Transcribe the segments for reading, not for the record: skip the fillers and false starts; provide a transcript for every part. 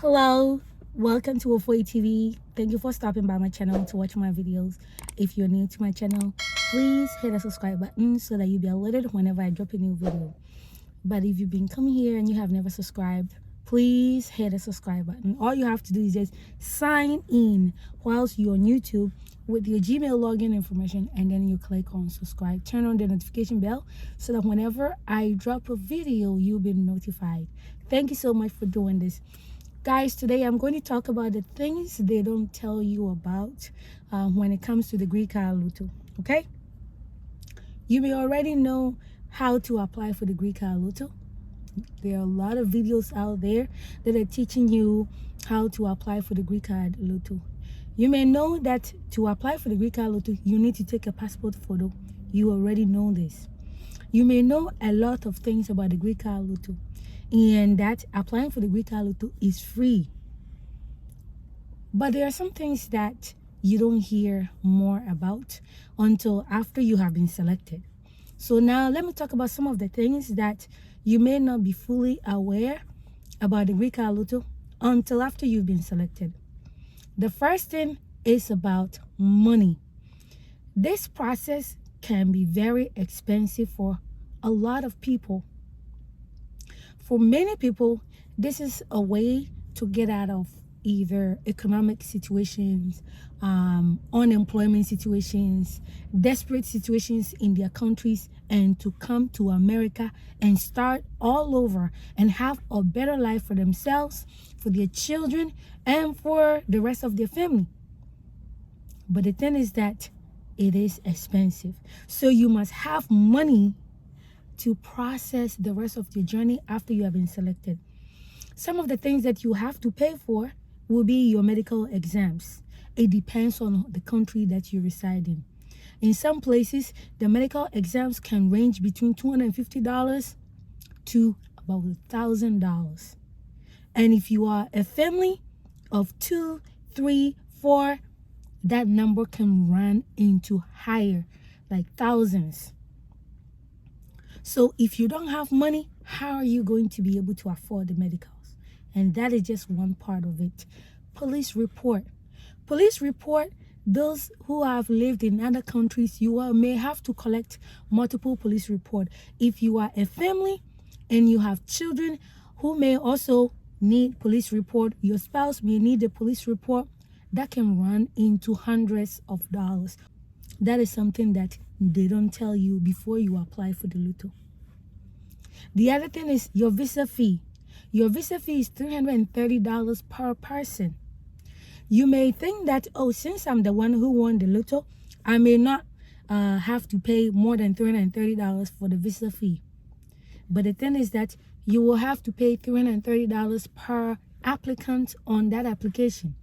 Hello, welcome to Wofoy TV. Thank you for stopping by my channel to watch my videos. If you're new to my channel, please hit the subscribe button so that you'll be alerted whenever I drop a new video. But if you've been coming here and you have never subscribed, please hit the subscribe button. All you have to do is just sign in whilst you're on YouTube with your Gmail login information, and then you click on subscribe. Turn on the notification bell so that whenever I drop a video, you'll be notified. Thank you so much for doing this. Guys, today I'm going to talk about the things they don't tell you about when it comes to the green card lotto. Okay, you may already know how to apply for the green card lotto. There are a lot of videos out there that are teaching you how to apply for the green card lotto. You may know that to apply for the green card lotto, you need to take a passport photo. You already know this. You may know a lot of things about the green card lotto, and that applying for the green card lotto is free. But there are some things that you don't hear more about until after you have been selected. So now let me talk about some of the things that you may not be fully aware about the green card lotto until after you've been selected. The first thing is about money. This process can be very expensive for a lot of people. For many people, this is a way to get out of either economic situations, unemployment situations, desperate situations in their countries, and to come to America and start all over and have a better life for themselves, for their children, and for the rest of their family. But the thing is that it is expensive. So you must have money to process the rest of your journey after you have been selected. Some of the things that you have to pay for will be your medical exams. It depends on the country that you reside in. In some places, the medical exams can range between $250 to about $1,000. And if you are a family of 2, 3, 4, that number can run into higher, like thousands. So if you don't have money, how are you going to be able to afford the medicals? And that is just one part of it. Police report. Police report, those who have lived in other countries, may have to collect multiple police reports. If you are a family and you have children who may also need police report, your spouse may need a police report, that can run into hundreds of dollars. That is something that they don't tell you before you apply for the lotto. The other thing is your visa fee. Your visa fee is $330 per person. You may think that, oh, since I'm the one who won the lotto, I may not have to pay more than $330 for the visa fee. But the thing is that you will have to pay $330 per applicant on that application.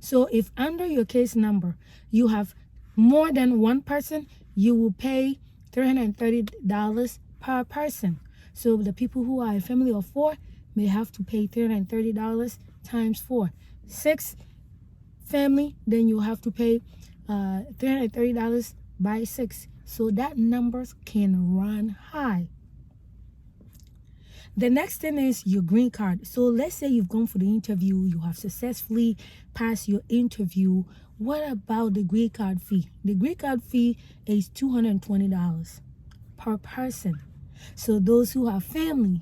So if under your case number you have more than one person, you will pay $330 per person. So the people who are a family of 4 may have to pay $330 times 4. 6 family, then you have to pay $330 by 6. So that numbers can run high. The next thing is your green card. So let's say you've gone for the interview, you have successfully passed your interview. What about the green card fee? The green card fee is $220 per person. So those who have families,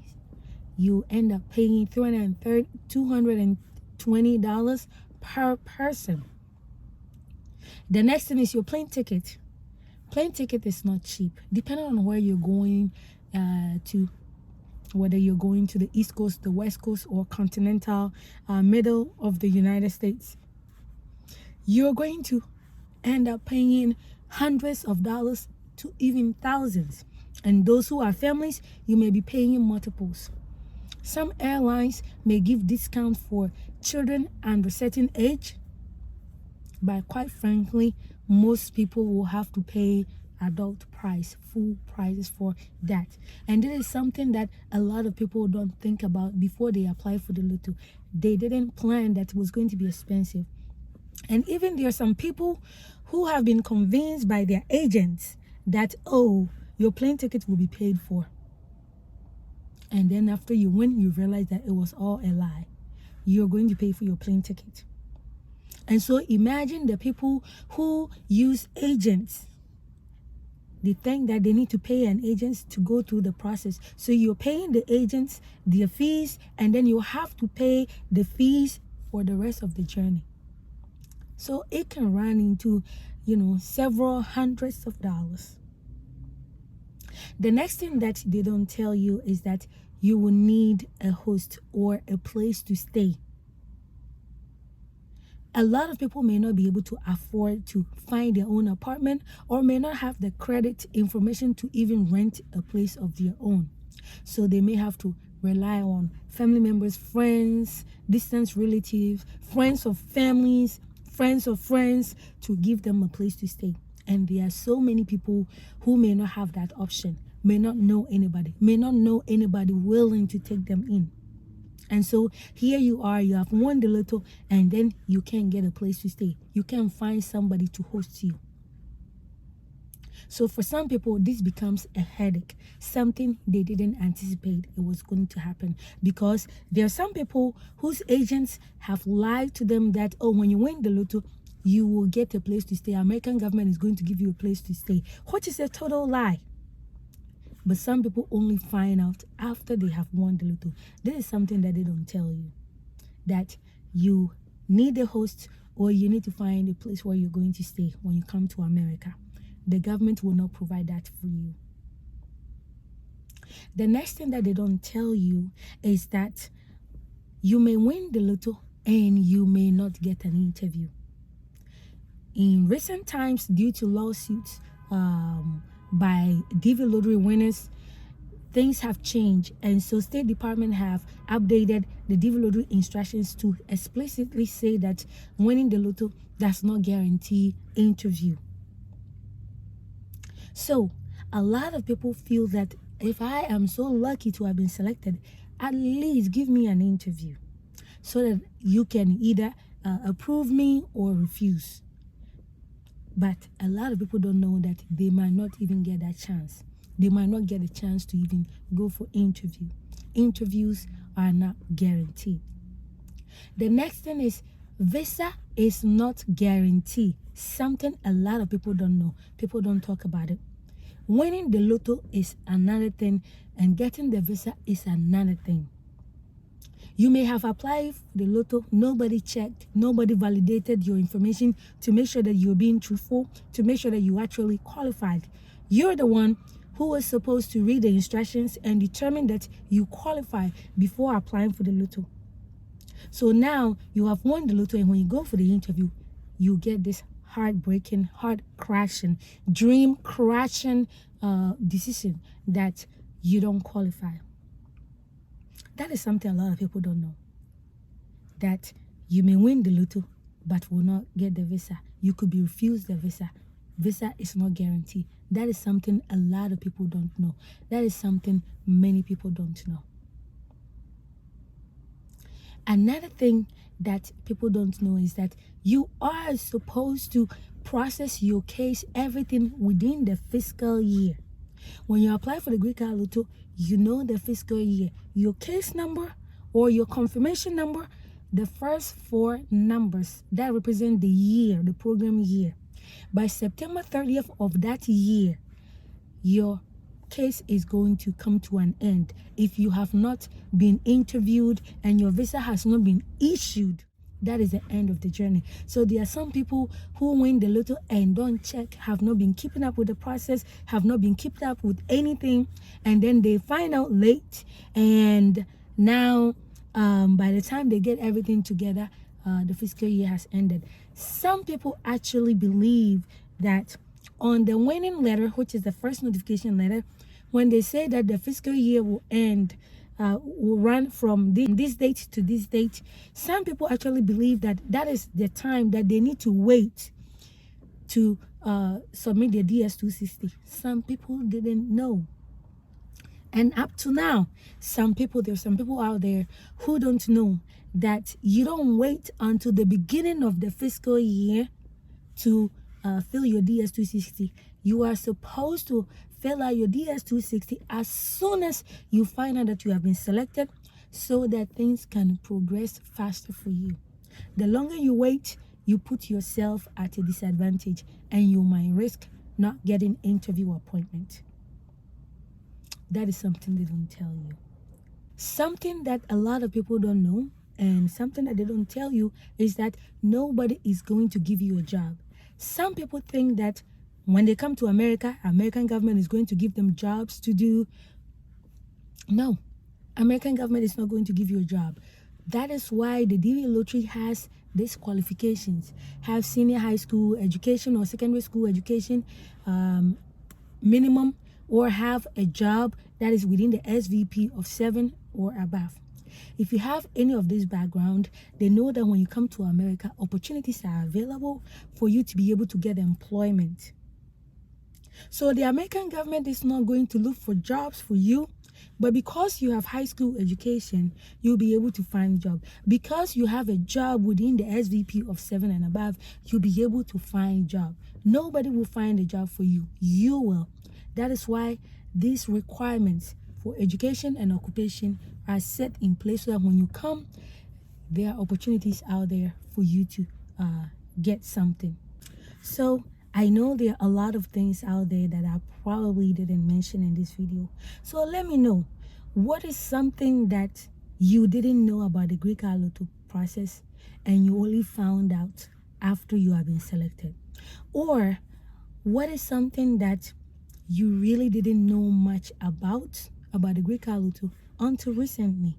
you end up paying $220 per person. The next thing is your plane ticket. Plane ticket is not cheap, depending on where you're going to. Whether you're going to the East Coast, the West Coast, or continental middle of the United States, you're going to end up paying hundreds of dollars to even thousands. And those who are families, you may be paying multiples. Some airlines may give discounts for children under a certain age, but quite frankly, most people will have to pay adult price, full prices for that. And this is something that a lot of people don't think about before they apply for the lotto. They didn't plan that it was going to be expensive. And even there are some people who have been convinced by their agents that, oh, your plane ticket will be paid for. And then after you win, you realize that it was all a lie. you're going to pay for your plane ticket. And so imagine the people who use agents. They think that they need to pay an agent to go through the process. So you're paying the agents their fees, and then you have to pay the fees for the rest of the journey. So it can run into, several hundreds of dollars. The next thing that they don't tell you is that you will need a host or a place to stay. A lot of people may not be able to afford to find their own apartment, or may not have the credit information to even rent a place of their own. So they may have to rely on family members, friends, distant relatives, friends of families, friends of friends to give them a place to stay. And there are so many people who may not have that option, may not know anybody willing to take them in. And so here you are, you have won the lotto, and then you can't get a place to stay. You can't find somebody to host you. So for some people, this becomes a headache, something they didn't anticipate it was going to happen. Because there are some people whose agents have lied to them that, oh, when you win the lotto, you will get a place to stay. American government is going to give you a place to stay, which is a total lie. But some people only find out after they have won the lotto. This is something that they don't tell you, that you need a host, or you need to find a place where you're going to stay when you come to America. The government will not provide that for you. The next thing that they don't tell you is that you may win the lotto and you may not get an interview. In recent times, due to lawsuits by DVLOTTERY winners, things have changed, and so State Department have updated the DVLOTTERY instructions to explicitly say that winning the lotto does not guarantee interview. So a lot of people feel that if I am so lucky to have been selected, at least give me an interview so that you can either approve me or refuse. But a lot of people don't know that they might not even get that chance. They might not get a chance to even go for interview. Interviews are not guaranteed. The next thing is visa is not guaranteed. Something a lot of people don't know. People don't talk about it. Winning the lotto is another thing, and getting the visa is another thing. You may have applied for the lotto, nobody checked, nobody validated your information to make sure that you're being truthful, to make sure that you actually qualified. You're the one who was supposed to read the instructions and determine that you qualify before applying for the lotto. So now you have won the lotto, and when you go for the interview, you get this heartbreaking, heart-crashing, dream-crashing decision that you don't qualify. That is something a lot of people don't know. That you may win the lotto, but will not get the visa. You could be refused the visa. Visa is not guaranteed. That is something a lot of people don't know. That is something many people don't know. Another thing that people don't know is that you are supposed to process your case, everything within the fiscal year. When you apply for the Green Card Lotto, you know the fiscal year. Your case number or your confirmation number, the first 4 numbers that represent the year, the program year. By September 30th of that year, your case is going to come to an end. If you have not been interviewed and your visa has not been issued, that is the end of the journey. So there are some people who win the lotto and don't check, have not been keeping up with the process, have not been keeping up with anything, and then they find out late, and now by the time they get everything together, the fiscal year has ended. Some people actually believe that on the winning letter, which is the first notification letter, when they say that the fiscal year will end, will run from this date to this date, some people actually believe that that is the time that they need to wait to submit their DS-260. Some people didn't know. And up to now, there's some people out there who don't know that you don't wait until the beginning of the fiscal year to fill your DS-260. You are supposed to fill out your DS-260 as soon as you find out that you have been selected, so that things can progress faster for you. The longer you wait, you put yourself at a disadvantage and you might risk not getting interview appointment. That is something they don't tell you. Something that a lot of people don't know and something that they don't tell you is that nobody is going to give you a job. Some people think that when they come to America, American government is going to give them jobs to do. No, American government is not going to give you a job. That is why the DV lottery has these qualifications. Have senior high school education or secondary school education minimum, or have a job that is within the SVP of 7 or above. If you have any of this background, they know that when you come to America, opportunities are available for you to be able to get employment. So the American government is not going to look for jobs for you, but because you have high school education, you'll be able to find a job. Because you have a job within the SVP of 7 and above, you'll be able to find a job. Nobody will find a job for you. You will. That is why these requirements for education and occupation are set in place so that when you come, there are opportunities out there for you to get something. So I know there are a lot of things out there that I probably didn't mention in this video. So let me know, what is something that you didn't know about the Greek Lotto process and you only found out after you have been selected? Or what is something that you really didn't know much about the Greek Lotto until recently?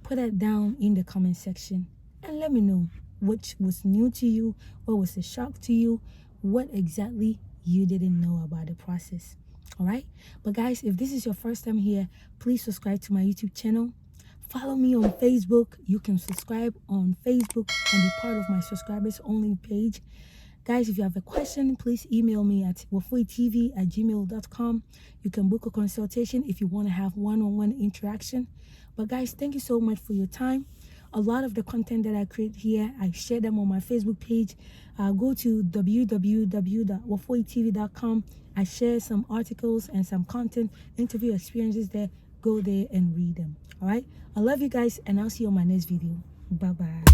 Put that down in the comment section and let me know what was new to you, what was a shock to you, what exactly you didn't know about the process. All right, but guys, if this is your first time here, please subscribe to my YouTube channel. Follow me on Facebook. You can subscribe on Facebook and be part of my subscribers only page. Guys, if you have a question, please email me at wofoytv@gmail.com. You can book a consultation if you want to have one-on-one interaction. But guys, thank you so much for your time. A lot of the content that I create here, I share them on my Facebook page. Go to www.wofoytv.com. I share some articles and some content, interview experiences there. Go there and read them. All right, I love you guys, and I'll see you on my next video. Bye bye.